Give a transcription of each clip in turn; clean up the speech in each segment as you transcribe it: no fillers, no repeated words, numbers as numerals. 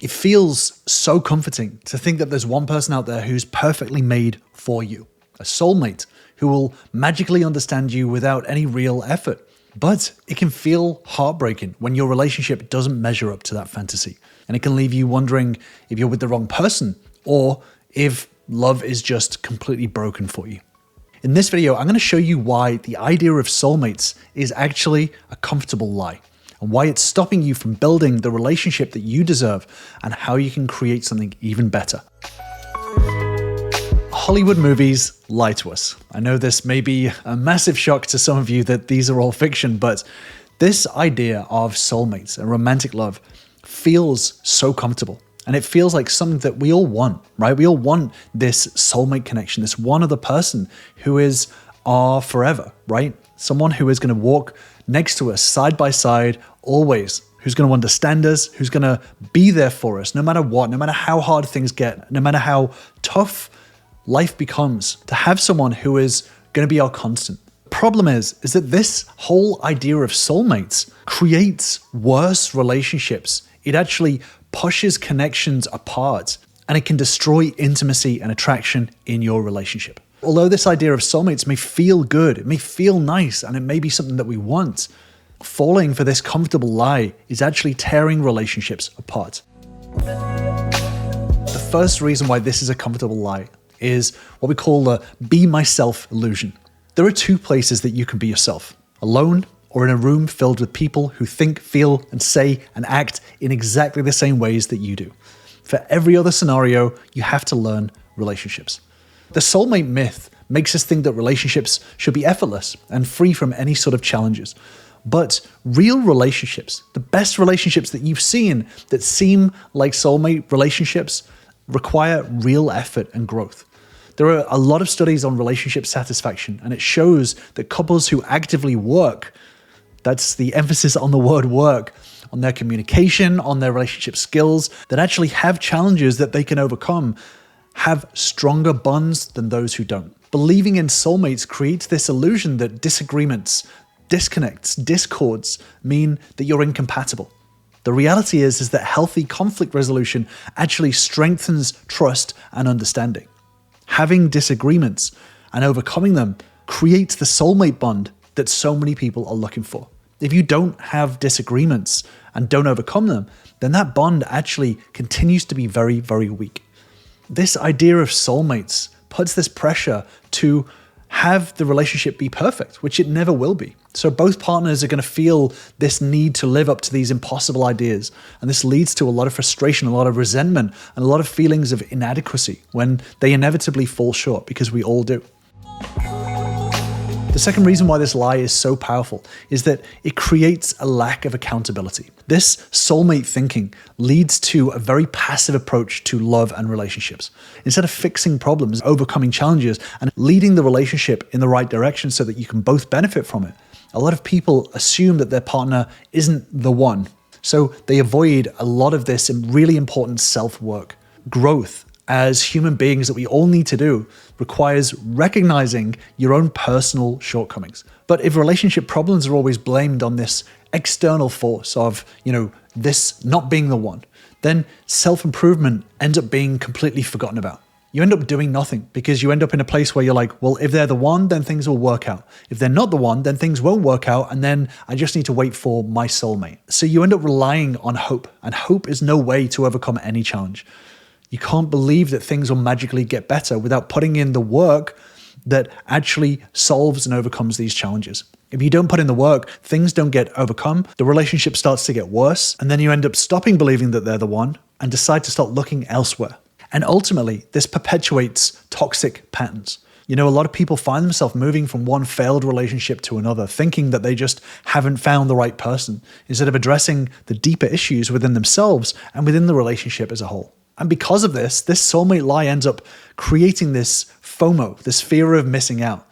It feels so comforting to think that there's one person out there who's perfectly made for you, a soulmate who will magically understand you without any real effort. But it can feel heartbreaking when your relationship doesn't measure up to that fantasy. And it can leave you wondering if you're with the wrong person or if love is just completely broken for you. In this video, I'm going to show you why the idea of soulmates is actually a comfortable lie, and why it's stopping you from building the relationship that you deserve, and how you can create something even better. Hollywood movies lie to us. I know this may be a massive shock to some of you that these are all fiction, but this idea of soulmates and romantic love feels so comfortable. And it feels like something that we all want, right? We all want this soulmate connection, this one other person who is our forever, right? Someone who is going to walk next to us side by side, always, who's going to understand us, who's going to be there for us, no matter what, no matter how hard things get, no matter how tough life becomes, to have someone who is going to be our constant. The problem is that this whole idea of soulmates creates worse relationships. It actually pushes connections apart, and it can destroy intimacy and attraction in your relationship. Although this idea of soulmates may feel good, it may feel nice, and it may be something that we want, falling for this comfortable lie is actually tearing relationships apart. The first reason why this is a comfortable lie is what we call the be myself illusion. There are two places that you can be yourself: alone or in a room filled with people who think, feel, and say and act in exactly the same ways that you do. For every other scenario, you have to learn relationships. The soulmate myth makes us think that relationships should be effortless and free from any sort of challenges. But real relationships, the best relationships that you've seen that seem like soulmate relationships, require real effort and growth. There are a lot of studies on relationship satisfaction, and it shows that couples who actively work, that's the emphasis on the word work, on their communication, on their relationship skills, that actually have challenges that they can overcome, have stronger bonds than those who don't. Believing in soulmates creates this illusion that disagreements, disconnects, discords mean that you're incompatible. The reality is that healthy conflict resolution actually strengthens trust and understanding. Having disagreements and overcoming them creates the soulmate bond that so many people are looking for. If you don't have disagreements and don't overcome them, then that bond actually continues to be very, very weak. This idea of soulmates puts this pressure to have the relationship be perfect, which it never will be. So both partners are going to feel this need to live up to these impossible ideas. And this leads to a lot of frustration, a lot of resentment, and a lot of feelings of inadequacy when they inevitably fall short, because we all do. The second reason why this lie is so powerful is that it creates a lack of accountability. This soulmate thinking leads to a very passive approach to love and relationships. Instead of fixing problems, overcoming challenges, and leading the relationship in the right direction so that you can both benefit from it, a lot of people assume that their partner isn't the one. So they avoid a lot of this really important self-work. Growth as human beings that we all need to do requires recognizing your own personal shortcomings. But if relationship problems are always blamed on this external force of, this not being the one, then self-improvement ends up being completely forgotten about. You end up doing nothing because you end up in a place where you're like, well, if they're the one, then things will work out. If they're not the one, then things won't work out, and then I just need to wait for my soulmate. So you end up relying on hope, and hope is no way to overcome any challenge. You can't believe that things will magically get better without putting in the work that actually solves and overcomes these challenges. If you don't put in the work, things don't get overcome, the relationship starts to get worse, and then you end up stopping believing that they're the one and decide to start looking elsewhere. And ultimately, this perpetuates toxic patterns. A lot of people find themselves moving from one failed relationship to another, thinking that they just haven't found the right person, instead of addressing the deeper issues within themselves and within the relationship as a whole. And because of this soulmate lie ends up creating this FOMO, this fear of missing out.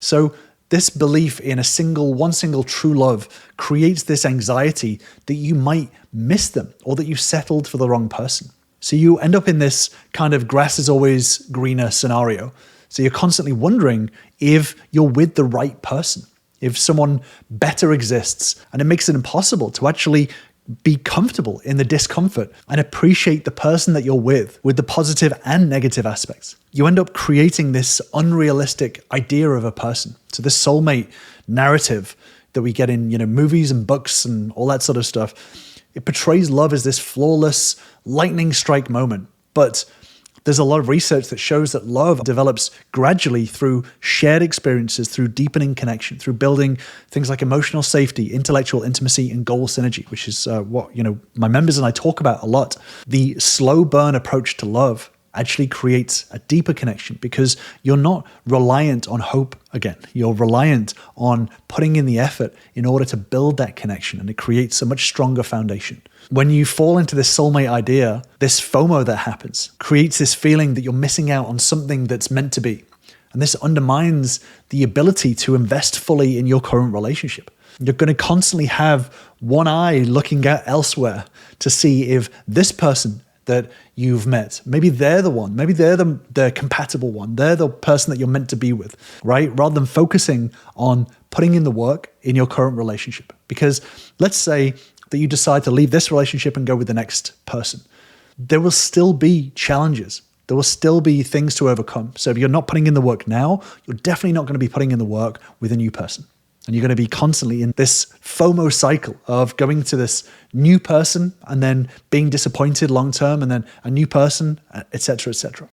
So this belief in one single true love creates this anxiety that you might miss them, or that you've settled for the wrong person. So you end up in this kind of grass is always greener scenario. So you're constantly wondering if you're with the right person, if someone better exists, and it makes it impossible to actually be comfortable in the discomfort and appreciate the person that you're with the positive and negative aspects. You end up creating this unrealistic idea of a person. So this soulmate narrative that we get in, movies and books and all that sort of stuff, it portrays love as this flawless lightning strike moment. But there's a lot of research that shows that love develops gradually through shared experiences, through deepening connection, through building things like emotional safety, intellectual intimacy, and goal synergy, which is what my members and I talk about a lot. The slow burn approach to love actually creates a deeper connection because you're not reliant on hope again. You're reliant on putting in the effort in order to build that connection, and it creates a much stronger foundation. When you fall into this soulmate idea, this FOMO that happens creates this feeling that you're missing out on something that's meant to be. And this undermines the ability to invest fully in your current relationship. You're going to constantly have one eye looking at elsewhere to see if this person that you've met, maybe they're the one, maybe they're the compatible one, they're the person that you're meant to be with, right? Rather than focusing on putting in the work in your current relationship. Because let's say that you decide to leave this relationship and go with the next person. There will still be challenges. There will still be things to overcome. So if you're not putting in the work now, you're definitely not going to be putting in the work with a new person. And you're going to be constantly in this FOMO cycle of going to this new person and then being disappointed long-term and then a new person, etc., etc.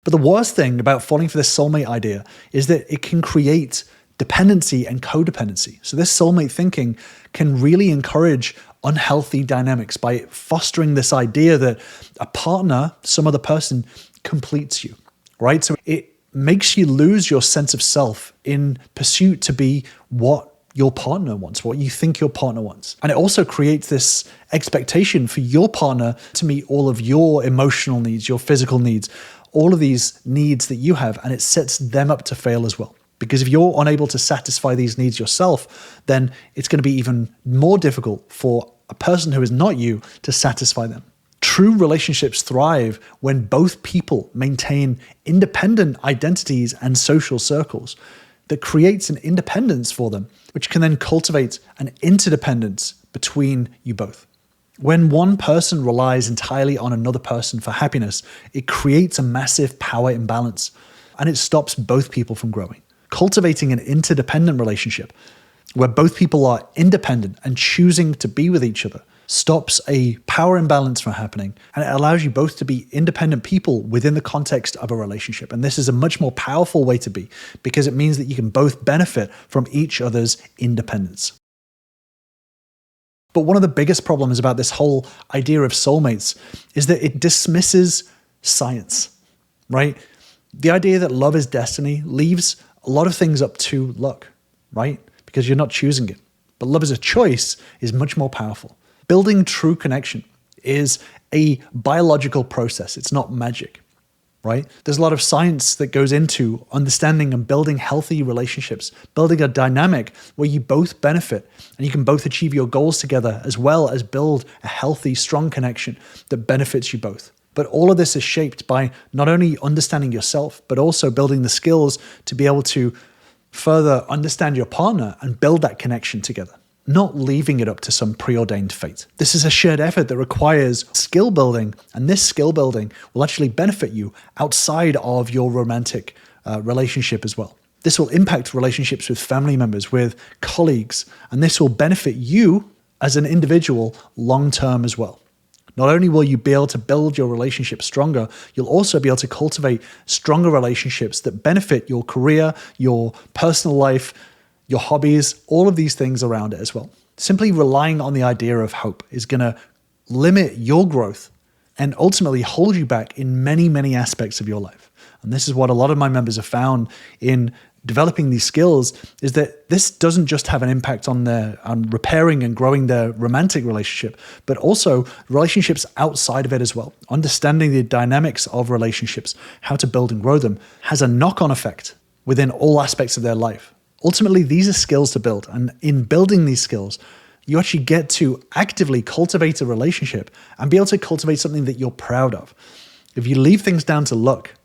But the worst thing about falling for this soulmate idea is that it can create dependency and codependency. So this soulmate thinking can really encourage unhealthy dynamics by fostering this idea that a partner, some other person, completes you, right? So it makes you lose your sense of self in pursuit to be what your partner wants, what you think your partner wants. And it also creates this expectation for your partner to meet all of your emotional needs, your physical needs, all of these needs that you have, and it sets them up to fail as well. Because if you're unable to satisfy these needs yourself, then it's going to be even more difficult for a person who is not you to satisfy them. True relationships thrive when both people maintain independent identities and social circles that creates an independence for them, which can then cultivate an interdependence between you both. When one person relies entirely on another person for happiness, it creates a massive power imbalance, and it stops both people from growing. Cultivating an interdependent relationship where both people are independent and choosing to be with each other stops a power imbalance from happening, and it allows you both to be independent people within the context of a relationship. And this is a much more powerful way to be because it means that you can both benefit from each other's independence. But one of the biggest problems about this whole idea of soulmates is that it dismisses science, right? The idea that love is destiny leaves a lot of things up to luck, right? Because you're not choosing it. But love as a choice is much more powerful. Building true connection is a biological process. It's not magic, right? There's a lot of science that goes into understanding and building healthy relationships, building a dynamic where you both benefit and you can both achieve your goals together, as well as build a healthy, strong connection that benefits you both. But all of this is shaped by not only understanding yourself, but also building the skills to be able to further understand your partner and build that connection together, not leaving it up to some preordained fate. This is a shared effort that requires skill building, and this skill building will actually benefit you outside of your romantic relationship as well. This will impact relationships with family members, with colleagues, and this will benefit you as an individual long-term as well. Not only will you be able to build your relationship stronger, you'll also be able to cultivate stronger relationships that benefit your career, your personal life, your hobbies, all of these things around it as well. Simply relying on the idea of hope is going to limit your growth and ultimately hold you back in many, many aspects of your life. And this is what a lot of my members have found in developing these skills, is that this doesn't just have an impact on repairing and growing their romantic relationship, but also relationships outside of it as well. Understanding the dynamics of relationships, how to build and grow them, has a knock-on effect within all aspects of their life. Ultimately, these are skills to build. And in building these skills, you actually get to actively cultivate a relationship and be able to cultivate something that you're proud of. If you leave things down to luck,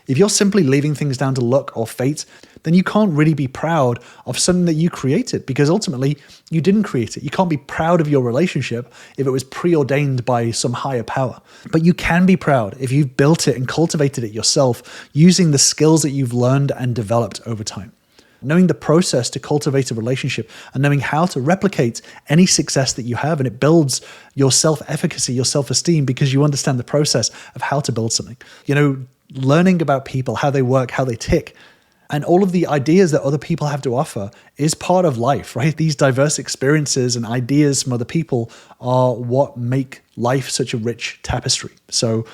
If you're simply leaving things down to luck or fate, then you can't really be proud of something that you created, because ultimately you didn't create it. You can't be proud of your relationship if it was preordained by some higher power. But you can be proud if you've built it and cultivated it yourself using the skills that you've learned and developed over time. Knowing the process to cultivate a relationship and knowing how to replicate any success that you have, and it builds your self-efficacy, your self-esteem, because you understand the process of how to build something. Learning about people, how they work, how they tick, and all of the ideas that other people have to offer is part of life, right? These diverse experiences and ideas from other people are what make life such a rich tapestry. So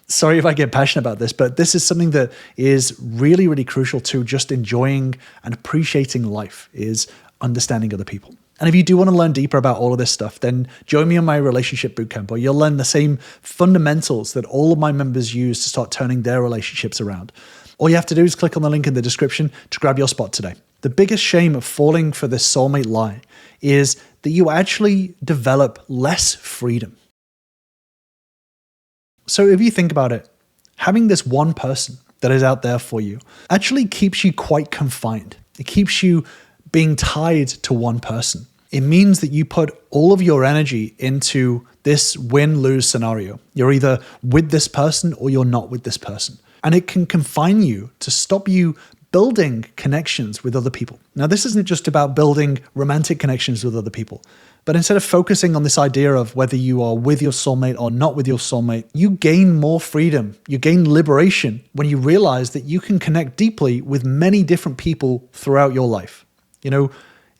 sorry if I get passionate about this, but this is something that is really, really crucial to just enjoying and appreciating life, is understanding other people. And if you do want to learn deeper about all of this stuff, then join me on my relationship bootcamp, where you'll learn the same fundamentals that all of my members use to start turning their relationships around. All you have to do is click on the link in the description to grab your spot today. The biggest shame of falling for this soulmate lie is that you actually develop less freedom. So if you think about it, having this one person that is out there for you actually keeps you quite confined. It keeps you being tied to one person. It means that you put all of your energy into this win-lose scenario. You're either with this person or you're not with this person. And it can confine you to stop you building connections with other people. Now, this isn't just about building romantic connections with other people, but instead of focusing on this idea of whether you are with your soulmate or not with your soulmate, you gain more freedom, you gain liberation when you realize that you can connect deeply with many different people throughout your life.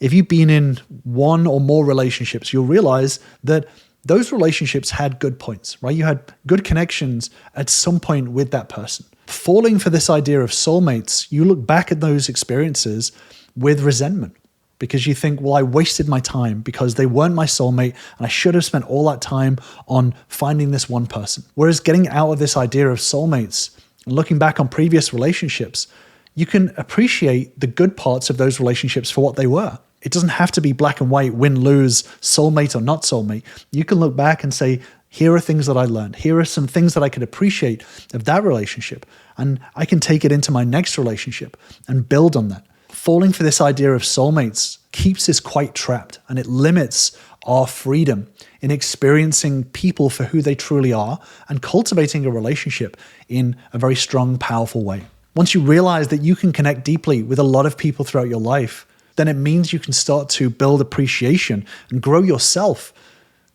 If you've been in one or more relationships, you'll realize that those relationships had good points, right? You had good connections at some point with that person. Falling for this idea of soulmates, you look back at those experiences with resentment, because you think, well, I wasted my time because they weren't my soulmate and I should have spent all that time on finding this one person. Whereas getting out of this idea of soulmates and looking back on previous relationships, you can appreciate the good parts of those relationships for what they were. It doesn't have to be black and white, win, lose, soulmate or not soulmate. You can look back and say, here are things that I learned. Here are some things that I could appreciate of that relationship. And I can take it into my next relationship and build on that. Falling for this idea of soulmates keeps us quite trapped, and it limits our freedom in experiencing people for who they truly are and cultivating a relationship in a very strong, powerful way. Once you realize that you can connect deeply with a lot of people throughout your life, then it means you can start to build appreciation and grow yourself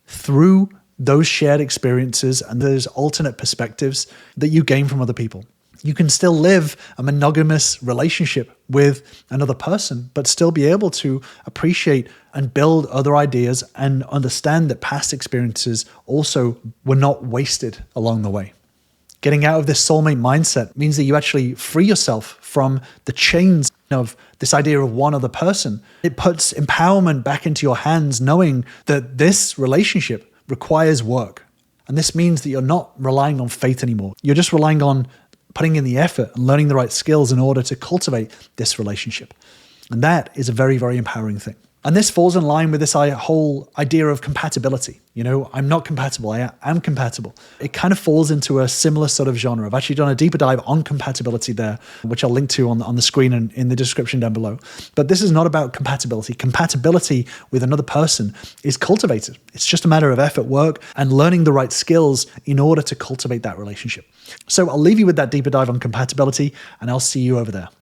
through those shared experiences and those alternate perspectives that you gain from other people. You can still live a monogamous relationship with another person, but still be able to appreciate and build other ideas and understand that past experiences also were not wasted along the way. Getting out of this soulmate mindset means that you actually free yourself from the chains of this idea of one other person. It puts empowerment back into your hands, knowing that this relationship requires work. And this means that you're not relying on fate anymore. You're just relying on putting in the effort and learning the right skills in order to cultivate this relationship. And that is a very, very empowering thing. And this falls in line with this whole idea of compatibility. I'm not compatible, I am compatible. It kind of falls into a similar sort of genre. I've actually done a deeper dive on compatibility there, which I'll link to on the screen and in the description down below. But this is not about compatibility. Compatibility with another person is cultivated. It's just a matter of effort, work, and learning the right skills in order to cultivate that relationship. So I'll leave you with that deeper dive on compatibility, and I'll see you over there.